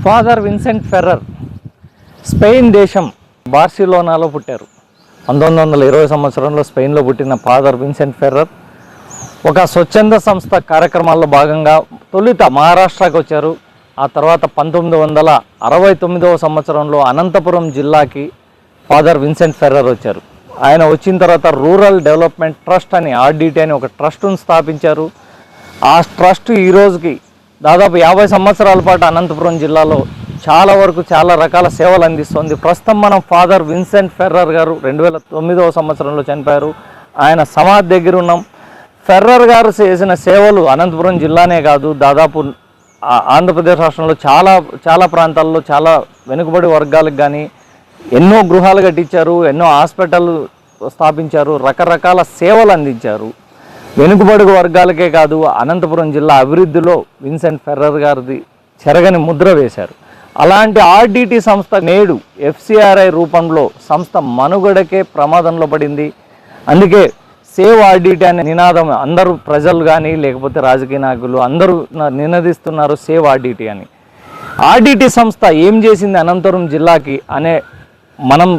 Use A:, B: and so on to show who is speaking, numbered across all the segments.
A: Father Vincent Ferrer Spain దేశం బార్సిలోనాలో పుట్టారు. 1920 సంవత్సరంలో స్పెయిన్లో పుట్టిన ఫాదర్ విన్సెంట్ ఫెర్రర్ ఒక స్వచ్ఛంద సంస్థ కార్యక్రమాల్లో భాగంగా తొలుత మహారాష్ట్రకు వచ్చారు. ఆ తర్వాత 1969వ సంవత్సరంలో అనంతపురం జిల్లాకి ఫాదర్ విన్సెంట్ ఫెర్రర్ వచ్చారు. ఆయన వచ్చిన తర్వాత రూరల్ డెవలప్మెంట్ ట్రస్ట్ అని ఆర్డిటి అని ఒక ట్రస్టును స్థాపించారు. ఆ ట్రస్ట్ ఈ రోజుకి దాదాపు 50 సంవత్సరాల పాటు అనంతపురం జిల్లాలో చాలా రకాల సేవలు అందిస్తుంది. ప్రస్తుతం మనం ఫాదర్ విన్సెంట్ ఫెర్రర్ గారు 2009వ సంవత్సరంలో చనిపోయారు. ఆయన సమాధి దగ్గర ఉన్నాం. ఫెర్రర్ గారు చేసిన సేవలు అనంతపురం జిల్లానే కాదు, దాదాపు ఆంధ్రప్రదేశ్ రాష్ట్రంలో చాలా ప్రాంతాల్లో చాలా వెనుకబడి వర్గాలకు కానీ ఎన్నో గృహాలు కట్టించారు, ఎన్నో హాస్పిటల్ స్థాపించారు, రకరకాల సేవలు అందించారు. వెనుకబడి వర్గాలకే కాదు, అనంతపురం జిల్లా అభివృద్ధిలో విన్సెంట్ ఫెర్రర్ గారిది చెరగని ముద్ర వేశారు. అలాంటి ఆర్డిటి సంస్థ నేడు ఎఫ్సిఆర్ఐ రూపంలో సంస్థ మనుగడకే ప్రమాదంలో పడింది. అందుకే సేవ్ ఆర్డిటి అనే నినాదం అందరూ ప్రజలు కానీ లేకపోతే రాజకీయ నాయకులు అందరూ నినదిస్తున్నారు సేవ్ ఆర్డిటి అని. ఆర్డిటి సంస్థ ఏం చేసింది అనంతపురం జిల్లాకి అనే మనం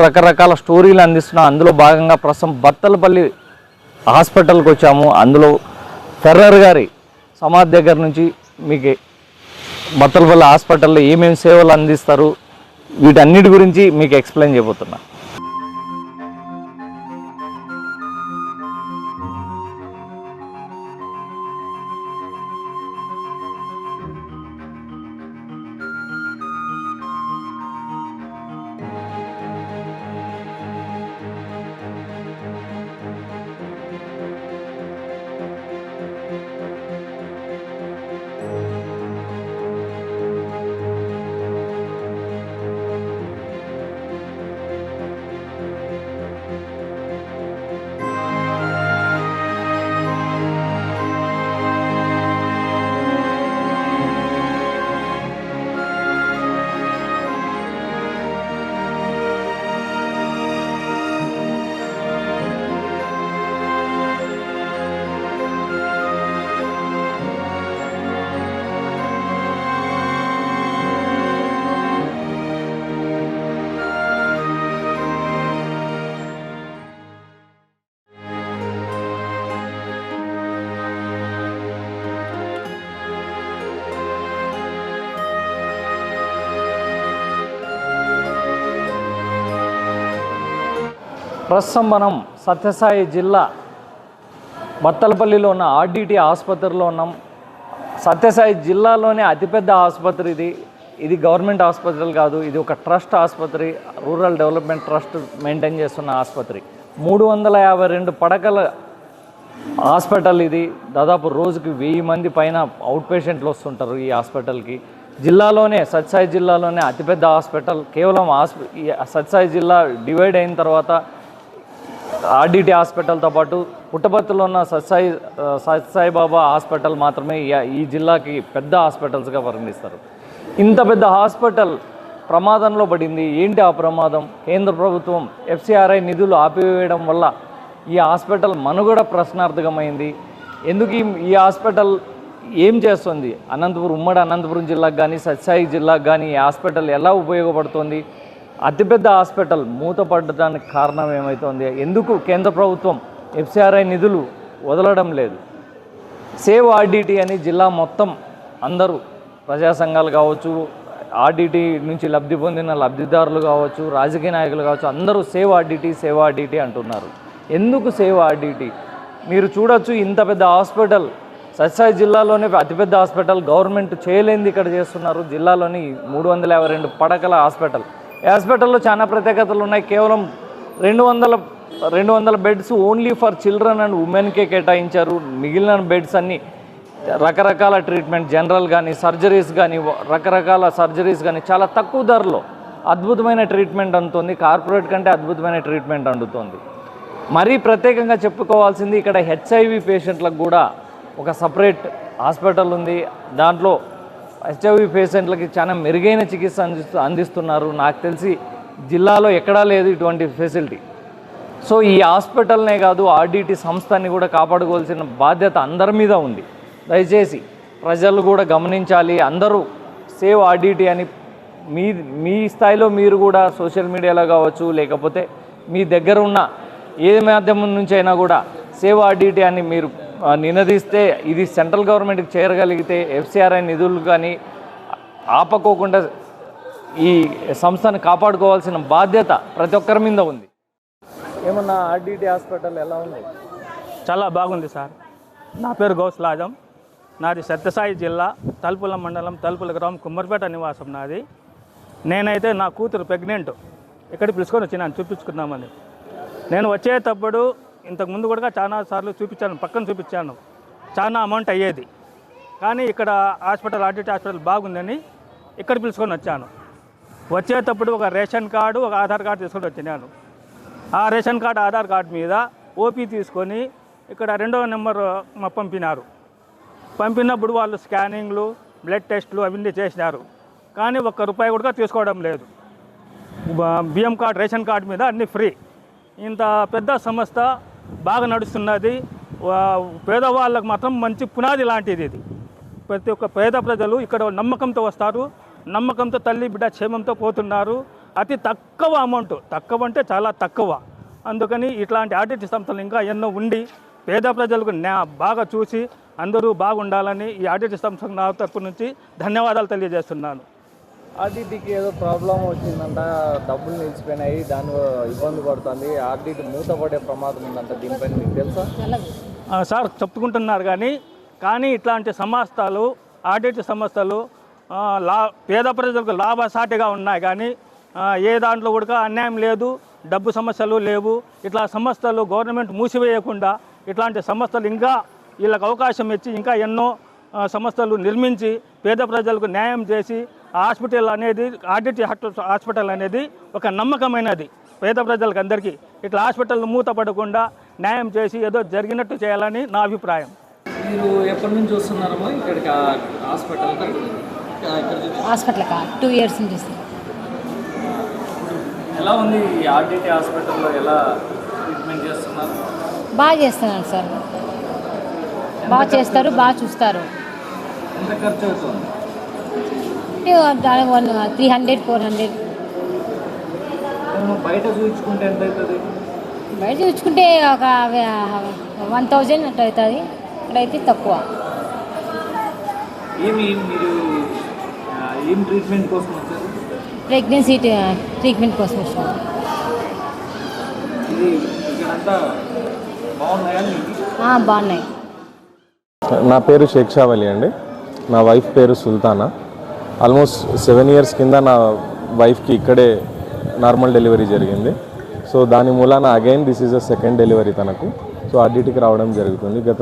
A: రకరకాల స్టోరీలు అందిస్తున్నాం. అందులో భాగంగా ప్రస్తుతం బత్తలపల్లి హాస్పిటల్కి వచ్చాము. అందులో ఫెర్రర్ గారి సమాధి దగ్గర నుంచి మీకు బత్తలపల్లి హాస్పిటల్లో ఏమేమి సేవలు అందిస్తారు వీటన్నిటి గురించి మీకు ఎక్స్ప్లెయిన్ చేయబోతున్నా. ప్రస్తుతం మనం సత్యసాయి జిల్లా బత్తలపల్లిలో ఉన్న ఆర్డిటి ఆసుపత్రిలో ఉన్నాం. సత్యసాయి జిల్లాలోనే అతిపెద్ద ఆసుపత్రి ఇది గవర్నమెంట్ ఆసుపత్రులు కాదు, ఇది ఒక ట్రస్ట్ ఆసుపత్రి, రూరల్ డెవలప్మెంట్ ట్రస్ట్ మెయింటైన్ చేస్తున్న ఆసుపత్రి. 352 పడకల హాస్పిటల్ ఇది. దాదాపు రోజుకి 1000 మంది పైన అవుట్ పేషెంట్లు వస్తుంటారు ఈ హాస్పిటల్కి. సత్యసాయి జిల్లాలోనే అతిపెద్ద హాస్పిటల్. కేవలం సత్యసాయి జిల్లా డివైడ్ అయిన తర్వాత ఆర్డిటి హాస్పిటల్తో పాటు పుట్టపర్తిలో ఉన్న సత్యసాయి బాబా హాస్పిటల్ మాత్రమే ఈ జిల్లాకి పెద్ద హాస్పిటల్స్గా పరిగణిస్తారు. ఇంత పెద్ద హాస్పిటల్ ప్రమాదంలో పడింది. ఏంటి ఆ ప్రమాదం? కేంద్ర ప్రభుత్వం ఎఫ్సిఆర్ఐ నిధులు ఆపివేయడం వల్ల ఈ హాస్పిటల్ మనుగడ ప్రశ్నార్థకమైంది. ఎందుకు ఈ హాస్పిటల్ ఏం చేస్తుంది? ఉమ్మడి అనంతపురం జిల్లాకు కానీ సత్యసాయి జిల్లాకు కానీ ఈ హాస్పిటల్ ఎలా ఉపయోగపడుతుంది? అతిపెద్ద హాస్పిటల్ మూతపడడానికి కారణం ఏమవుతుంది? ఎందుకు కేంద్ర ప్రభుత్వం ఎఫ్సిఆర్ఐ నిధులు వదలడం లేదు? సేవ్ ఆర్డిటి అని జిల్లా మొత్తం అందరూ ప్రజా సంఘాలు కావచ్చు, ఆర్డిటి నుంచి లబ్ధి పొందిన లబ్ధిదారులు కావచ్చు, రాజకీయ నాయకులు కావచ్చు, అందరూ సేవ్ ఆర్డిటి అంటున్నారు. ఎందుకు సేవ్ ఆర్డిటి? మీరు చూడొచ్చు, ఇంత పెద్ద హాస్పిటల్ సత్యసాయి జిల్లాలోనే అతిపెద్ద హాస్పిటల్ గవర్నమెంట్ చేయలేనిది ఇక్కడ చేస్తున్నారు. జిల్లాలోని 352 పడకల హాస్పిటల్. ఈ హాస్పిటల్లో చాలా ప్రత్యేకతలు ఉన్నాయి. కేవలం 200 beds only for children and ఉమెన్కే కేటాయించారు. మిగిలిన బెడ్స్ అన్నీ రకరకాల ట్రీట్మెంట్, జనరల్ కానీ సర్జరీస్ కానీ రకరకాల సర్జరీస్ కానీ చాలా తక్కువ ధరలో అద్భుతమైన ట్రీట్మెంట్ అందుతుంది. కార్పొరేట్ కంటే అద్భుతమైన ట్రీట్మెంట్ అందుతుంది. మరీ ప్రత్యేకంగా చెప్పుకోవాల్సింది, ఇక్కడ హెచ్ఐవి పేషెంట్లకు కూడా ఒక సపరేట్ హాస్పిటల్ ఉంది. దాంట్లో హెచ్ఐవి పేషెంట్లకి చాలా మెరుగైన చికిత్స అందిస్తున్నారు. నాకు తెలిసి జిల్లాలో ఎక్కడా లేదు ఇటువంటి ఫెసిలిటీ. సో ఈ హాస్పిటల్నే కాదు, ఆర్డిటి సంస్థని కూడా కాపాడుకోవాల్సిన బాధ్యత అందరి మీద ఉంది. దయచేసి ప్రజలు కూడా గమనించాలి. అందరూ సేవ్ ఆర్డిటి అని మీ స్థాయిలో మీరు కూడా సోషల్ మీడియాలో కావచ్చు, లేకపోతే మీ దగ్గర ఉన్న ఏ మాధ్యమం నుంచి అయినా కూడా సేవ్ ఆర్డిటి అని మీరు నినదిస్తే ఇది సెంట్రల్ గవర్నమెంట్కి చేరగలిగితే ఎఫ్సిఆర్ఐ నిధులు కానీ ఆపకోకుండా ఈ సంస్థను కాపాడుకోవాల్సిన బాధ్యత ప్రతి ఒక్కరి మీద ఉంది. ఏమన్నా ఆర్డిటి హాస్పిటల్ ఎలా ఉంది?
B: చాలా బాగుంది సార్. నా పేరు గౌస్లాజం. నాది సత్యసాయి జిల్లా తలుపుల మండలం తలుపుల గ్రామం కుమ్మరిపేట నివాసం నాది. నేనైతే నా కూతురు ప్రెగ్నెంట్ ఇక్కడ పిలుచుకొని వచ్చినాను చూపించుకుందామని. నేను వచ్చేటప్పుడు ఇంతకుముందు కూడా చాలా సార్లు చూపించాను, పక్కన చూపించాను, చాలా అమౌంట్ అయ్యేది. కానీ ఇక్కడ హాస్పిటల్ ఆర్డిటి హాస్పిటల్ బాగుందని ఇక్కడ పిలుచుకొని వచ్చాను. వచ్చేటప్పుడు ఒక రేషన్ కార్డు, ఒక ఆధార్ కార్డు తీసుకొని వచ్చినాను. ఆ రేషన్ కార్డు, ఆధార్ కార్డు మీద ఓపీ తీసుకొని ఇక్కడ 2వ నెంబర్ పంపినారు. పంపినప్పుడు వాళ్ళు స్కానింగ్లు, బ్లడ్ టెస్టులు అవన్నీ చేసినారు. కానీ ₹1 కూడా తీసుకోవడం లేదు. బియ్యం కార్డు, రేషన్ కార్డు మీద అన్నీ ఫ్రీ. ఇంత పెద్ద సంస్థ బాగా నడుస్తున్నది. పేదవాళ్ళకు మాత్రం మంచి పునాది లాంటిది ఇది. ప్రతి ఒక్క పేద ప్రజలు ఇక్కడ నమ్మకంతో వస్తారు, నమ్మకంతో తల్లి బిడ్డ క్షేమంతో పోతున్నారు. అతి తక్కువ అమౌంట్, తక్కువ అంటే చాలా తక్కువ. అందుకని ఇట్లాంటి ఆర్డిటి సంస్థలు ఇంకా ఎన్నో ఉండి పేద ప్రజలకు బాగా చూసి అందరూ బాగుండాలని ఈ ఆర్డిటి సంస్థకు నా తరపు నుంచి ధన్యవాదాలు తెలియజేస్తున్నాను.
A: ఆర్డిటికి ఏదో ప్రాబ్లం వచ్చిందంట, డబ్బులు నిలిచిపోయినాయి, దాని ఇబ్బంది పడుతుంది, ఆర్డిటి మూతపడే ప్రమాదం ఉందంట. దీనిపైన మీకు తెలుసా?
B: సార్ చెప్పుకుంటున్నారు కానీ ఇట్లాంటి సంస్థలు, ఆర్డిటి సంస్థలు పేద ప్రజలకు లాభసాటిగా ఉన్నాయి. కానీ ఏ దాంట్లో కూడా అన్యాయం లేదు, డబ్బు సమస్యలు లేవు. ఇట్లా సంస్థలు గవర్నమెంట్ మూసివేయకుండా ఇట్లాంటి సంస్థలు ఇంకా వీళ్ళకి అవకాశం ఇచ్చి ఇంకా ఎన్నో సంస్థలు నిర్మించి పేద ప్రజలకు న్యాయం చేసి హాస్పిటల్ అనేది, ఆర్డిటి హాస్పిటల్ అనేది ఒక నమ్మకమైనది పేద ప్రజలకు అందరికీ. ఇట్లా హాస్పిటల్ మూతపడకుండా న్యాయం చేసి ఏదో జరిగినట్టు చేయాలని నా అభిప్రాయం.
A: మీరు ఎప్పటి నుంచి వస్తున్నారమ్మా ఇక్కడికి
C: హాస్పిటల్కా? 2 years నుంచి.
A: ఎలా ఉంది ఈ ఆర్డిటి హాస్పిటల్లో? ఎలా ట్రీట్మెంట్ చేస్తున్నారు?
C: బాగా చేస్తున్నారు సార్, బాగా చేస్తారు, బాగా చూస్తారు.
A: ఎంత ఖర్చు అవుతుంది?
C: 300-400.
A: బయట చూపించుకుంటే ఎంత అవుతుంది?
C: బయట చూపించుకుంటే ఒక 1000 అట్లా అవుతుంది. ఇక్కడైతే తక్కువ.
A: మీరు ఏం ట్రీట్మెంట్ కోసం వచ్చారు?
C: ప్రెగ్నెన్సీ ట్రీట్మెంట్ కోసం వచ్చారు.
A: ఇది ఇక్కడంతా బాగున్నాయా మీకు?
C: బాగున్నాయి.
D: నా పేరు షేక్ షావలి అండి. నా వైఫ్ పేరు సుల్తానా. ఆల్మోస్ట్ 7 years కింద నా వైఫ్కి ఇక్కడే నార్మల్ డెలివరీ జరిగింది. సో దాని మూలాన again this is a second delivery తనకు. సో ఆర్డిటికి రావడం జరుగుతుంది. గత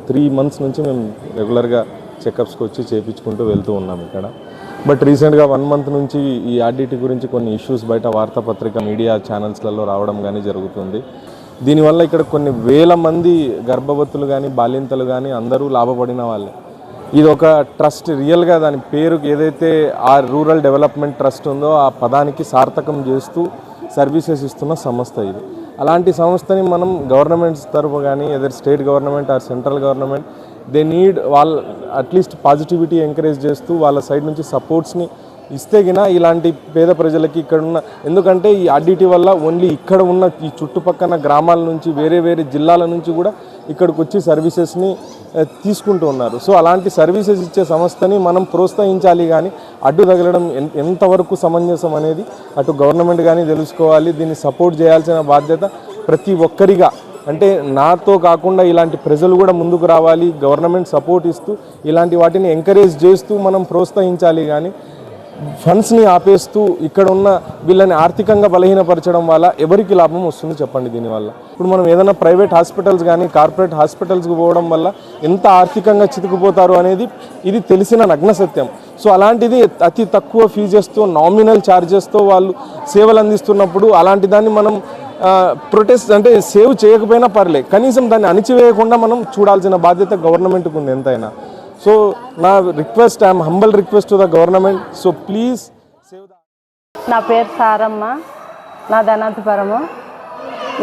D: 3 months నుంచి మేము రెగ్యులర్గా చెకప్స్కి వచ్చి చేయించుకుంటూ వెళ్తూ ఉన్నాం ఇక్కడ. బట్ రీసెంట్గా 1 month నుంచి ఈ ఆర్డిటి గురించి కొన్ని ఇష్యూస్ బయట వార్తాపత్రిక, మీడియా ఛానల్స్లలో రావడం కానీ జరుగుతుంది. దీనివల్ల ఇక్కడ కొన్ని వేల మంది గర్భవతులు కానీ, బాలింతలు కానీ అందరూ లాభపడిన వాళ్ళే. ఇది ఒక ట్రస్ట్, రియల్గా దాని పేరు ఏదైతే ఆ రూరల్ డెవలప్మెంట్ ట్రస్ట్ ఉందో ఆ పదానికి సార్థకం చేస్తూ సర్వీసెస్ ఇస్తున్న సంస్థ ఇది. అలాంటి సంస్థని మనం గవర్నమెంట్స్ తరఫు కానీ ఏదైతే state government or central government they need వాళ్ళ అట్లీస్ట్ పాజిటివిటీ ఎంకరేజ్ చేస్తూ వాళ్ళ సైడ్ నుంచి సపోర్ట్స్ని ఇస్తే గినా ఇలాంటి పేద ప్రజలకి ఇక్కడ ఉన్న, ఎందుకంటే ఈ ఆర్డిటి వల్ల ఓన్లీ ఇక్కడ ఉన్న ఈ చుట్టుపక్కల గ్రామాల నుంచి వేరే వేరే జిల్లాల నుంచి కూడా ఇక్కడికి వచ్చి సర్వీసెస్ని తీసుకుంటూ ఉన్నారు. సో అలాంటి సర్వీసెస్ ఇచ్చే సంస్థని మనం ప్రోత్సహించాలి, కానీ అడ్డు తగలడం ఎంతవరకు సమంజసం అనేది అటు గవర్నమెంట్ కానీ తెలుసుకోవాలి. దీన్ని సపోర్ట్ చేయాల్సిన బాధ్యత ప్రతి ఒక్కరిగా, అంటే నాతో కాకుండా ఇలాంటి ప్రజలు కూడా ముందుకు రావాలి. గవర్నమెంట్ సపోర్ట్ ఇస్తూ ఇలాంటి వాటిని ఎంకరేజ్ చేస్తూ మనం ప్రోత్సహించాలి, కానీ ఫండ్స్ని ఆపేస్తూ ఇక్కడ ఉన్న వీళ్ళని ఆర్థికంగా బలహీనపరచడం వల్ల ఎవరికి లాభం వస్తుంది చెప్పండి? దీనివల్ల ఇప్పుడు మనం ఏదైనా ప్రైవేట్ హాస్పిటల్స్ కానీ కార్పొరేట్ హాస్పిటల్స్కి పోవడం వల్ల ఎంత ఆర్థికంగా చితికిపోతారు అనేది ఇది తెలిసిన నగ్న సత్యం. సో అలాంటిది అతి తక్కువ ఫీజెస్తో, నామినల్ ఛార్జెస్తో వాళ్ళు సేవలు అందిస్తున్నప్పుడు అలాంటి దాన్ని మనం ప్రొటెస్ట్ అంటే సేవ్ చేయకపోయినా పర్లే, కనీసం దాన్ని అణిచివేయకుండా మనం చూడాల్సిన బాధ్యత గవర్నమెంట్కి ఉంది ఎంతైనా. సో నా request, I'm humble request to the government, so please save the.
E: నా పేరు సారమ్మ, నాది అనంతపురము.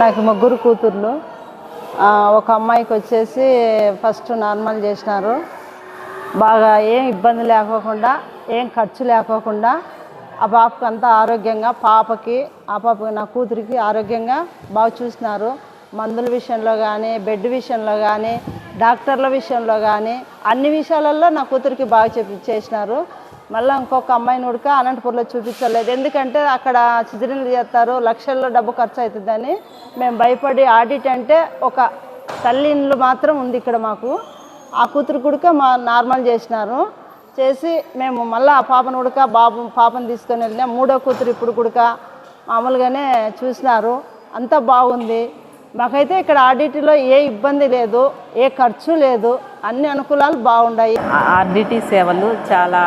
E: నాకు 3 కూతుర్లు. ఒక అమ్మాయికి వచ్చేసి ఫస్ట్ నార్మల్ చేసినారు, బాగా ఏం ఇబ్బంది లేకోకుండా ఏం ఖర్చు లేకోకుండా ఆ పాపకు అంతా ఆరోగ్యంగా పాపకి నా కూతురికి ఆరోగ్యంగా బాగా చూసినారు. మందుల విషయంలో కానీ, బెడ్ విషయంలో కానీ, డాక్టర్ల విషయంలో కానీ అన్ని విషయాలలో నా కూతురికి బాగా చేసినారు. మళ్ళీ ఇంకొక అమ్మాయిని ఉడక అనంతపూర్లో చూపించలేదు, ఎందుకంటే అక్కడ సిజరీన్లు చేస్తారు, లక్షల్లో డబ్బు ఖర్చు అవుతుందని మేము భయపడి ఆడిట్ అంటే ఒక తల్లిళ్ళు మాత్రం ఉంది ఇక్కడ మాకు. ఆ కూతురు కుడక నార్మల్ చేసినారు. చేసి మేము మళ్ళీ ఆ పాపను ఉడక పాపను తీసుకొని వెళ్ళినా. మూడో కూతురు ఇప్పుడు కుడక మామూలుగానే చూసినారు, అంతా బాగుంది. మాకైతే ఇక్కడ ఆర్డిటీలో ఏ ఇబ్బంది లేదు, ఏ ఖర్చు లేదు, అన్ని అనుకూలాలు బాగున్నాయి.
F: ఆర్డిటీ సేవలు చాలా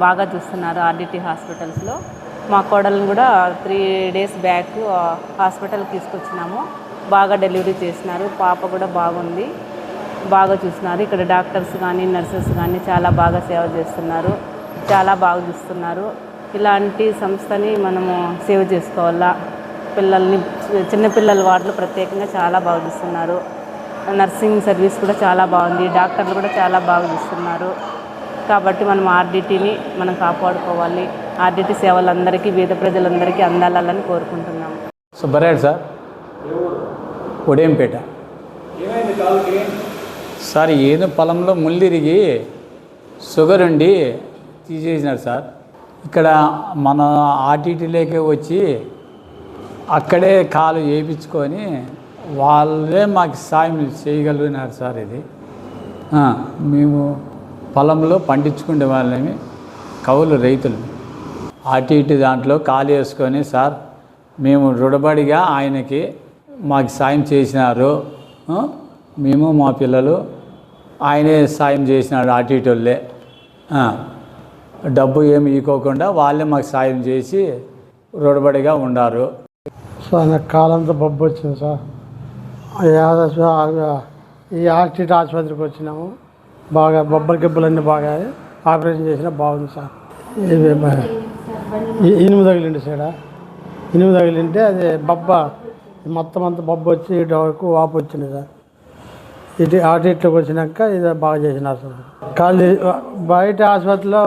F: బాగా చూస్తున్నారు ఆర్డిటీ హాస్పిటల్స్లో. మా కోడలను కూడా 3 days బ్యాక్ హాస్పిటల్కి తీసుకొచ్చినాము. బాగా డెలివరీ చేసినారు, పాప కూడా బాగుంది, బాగా చూస్తున్నారు. ఇక్కడ డాక్టర్స్ కానీ నర్సెస్ కానీ చాలా బాగా సేవ చేస్తున్నారు, చాలా బాగా చూస్తున్నారు. ఇలాంటి సంస్థని మనము సేవ్ చేసుకోవాలా. పిల్లల్ని చిన్నపిల్లల వార్డులు ప్రత్యేకంగా చాలా బాగా చూస్తున్నారు. నర్సింగ్ సర్వీస్ కూడా చాలా బాగుంది, డాక్టర్లు కూడా చాలా బాగా చూస్తున్నారు. కాబట్టి మనం ఆర్డిటీని మనం కాపాడుకోవాలి. ఆర్డిటీ సేవలు అందరికీ, పేద ప్రజలందరికీ అందాలని కోరుకుంటున్నాము.
G: Subbarayudu sir, Udayampeta sir. ఏదో పొలంలో ముళ్ళిరిగి షుగర్ ఉండి తీసేసినారు సార్. ఇక్కడ మన ఆర్టీటీలోకి వచ్చి అక్కడే కాలు వేయించుకొని వాళ్ళే మాకు సాయం చేయగలిగినారు సార్. ఇది మేము పొలంలో పండించుకునే వాళ్ళని, కౌలు రైతులు. అటు ఇటు దాంట్లో కాలు వేసుకొని సార్ మేము రుణబడిగా ఆయనకి మాకు సాయం చేసినారు. మేము మా పిల్లలు ఆయనే సాయం చేసినాడు. అటు ఇటు వాళ్ళే డబ్బు ఏమి ఇవ్వకుండా వాళ్ళే మాకు సాయం చేసి రుణబడిగా ఉండారు.
H: సార్ నాకు కాలంతో బొబ్బు వచ్చింది సార్. ఈ ఆర్టీటీ ఆసుపత్రికి వచ్చినాము. బాగా బొబ్బల గిబ్బలన్నీ బాగా ఆపరేషన్ చేసినా బాగుంది సార్. ఇనుము తగిలిండి సార్, ఇనుము తగిలింటే అది మొత్తం అంతా బొబ్బ వచ్చి ఇటు వరకు వాపు వచ్చింది సార్. ఇటు ఆర్టీటీలోకి వచ్చినాక ఇది బాగా చేసినారు సార్. బయట ఆసుపత్రిలో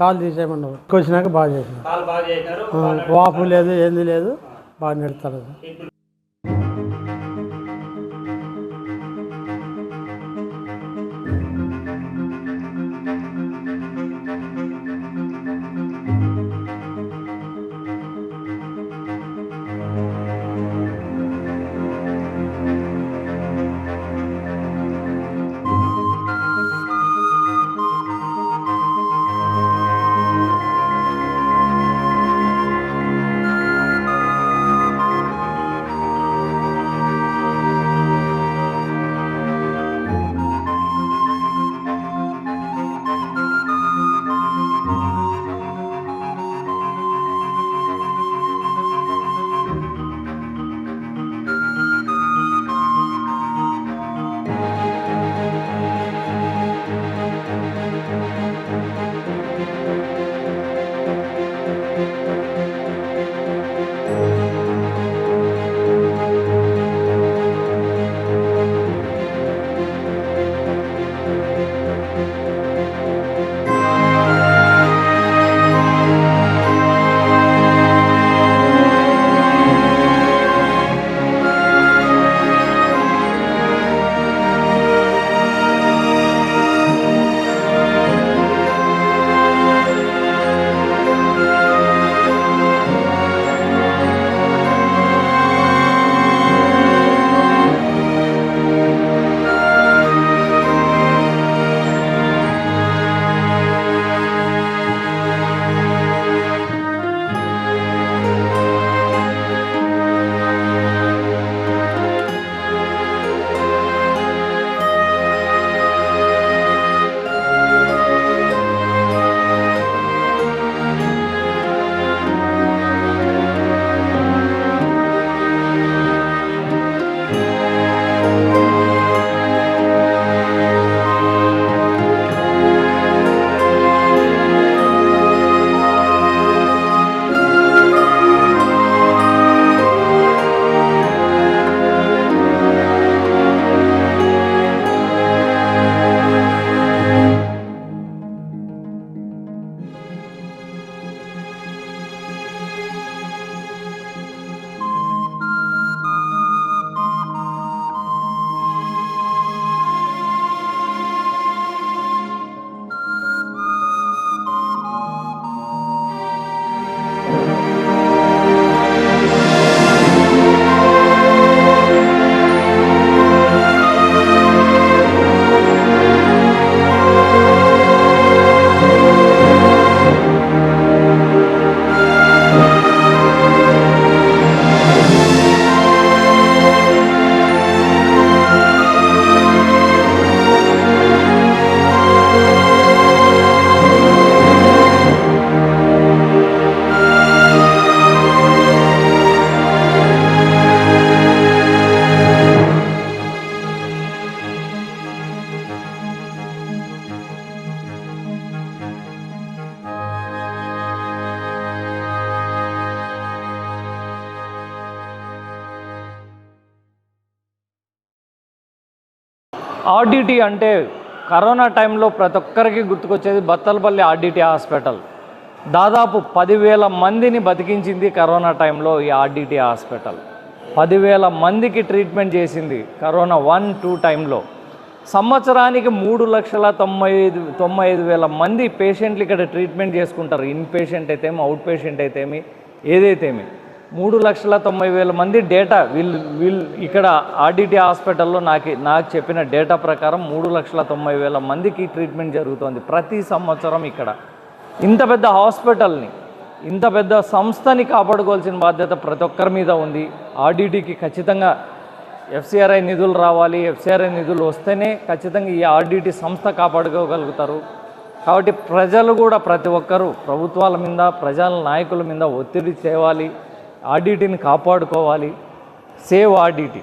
H: కాలు తీసేయమన్నారు, వచ్చినాక బాగా చేసినారు. వాపు లేదు, ఏంది లేదు, బాగా నెడతారు సార్.
A: ఆర్డిటి అంటే కరోనా టైంలో ప్రతి ఒక్కరికి గుర్తుకొచ్చేది బత్తలపల్లి ఆర్డిటి హాస్పిటల్. దాదాపు 10,000 మందిని బతికించింది కరోనా టైంలో ఈ ఆర్డిటి హాస్పిటల్. 10,000 మందికి ట్రీట్మెంట్ చేసింది కరోనా 1-2 టైంలో. సంవత్సరానికి 3,95,000 మంది పేషెంట్లు ఇక్కడ ట్రీట్మెంట్ చేసుకుంటారు. ఇన్ పేషెంట్ అయితేమి, అవుట్ పేషెంట్ అయితేమి, ఏదైతేమి 3,90,000 మంది డేటా వీళ్ళు ఇక్కడ ఆర్డిటి హాస్పిటల్లో నాకు చెప్పిన డేటా ప్రకారం 3,90,000 మందికి ట్రీట్మెంట్ జరుగుతుంది ప్రతి సంవత్సరం. ఇక్కడ ఇంత పెద్ద హాస్పిటల్ని, ఇంత పెద్ద సంస్థని కాపాడుకోవాల్సిన బాధ్యత ప్రతి ఒక్కరి మీద ఉంది. ఆర్డిటికి ఖచ్చితంగా ఎఫ్సిఆర్ఐ నిధులు రావాలి. ఎఫ్సిఆర్ఐ నిధులు వస్తేనే ఖచ్చితంగా ఈ ఆర్డిటి సంస్థ కాపాడుకోగలుగుతారు. కాబట్టి ప్రజలు కూడా ప్రతి ఒక్కరూ ప్రభుత్వాల మీద, ప్రజల నాయకుల మీద ఒత్తిడి తేవాలి. ఆర్డిటిని కాపాడుకోవాలి. Save RDT.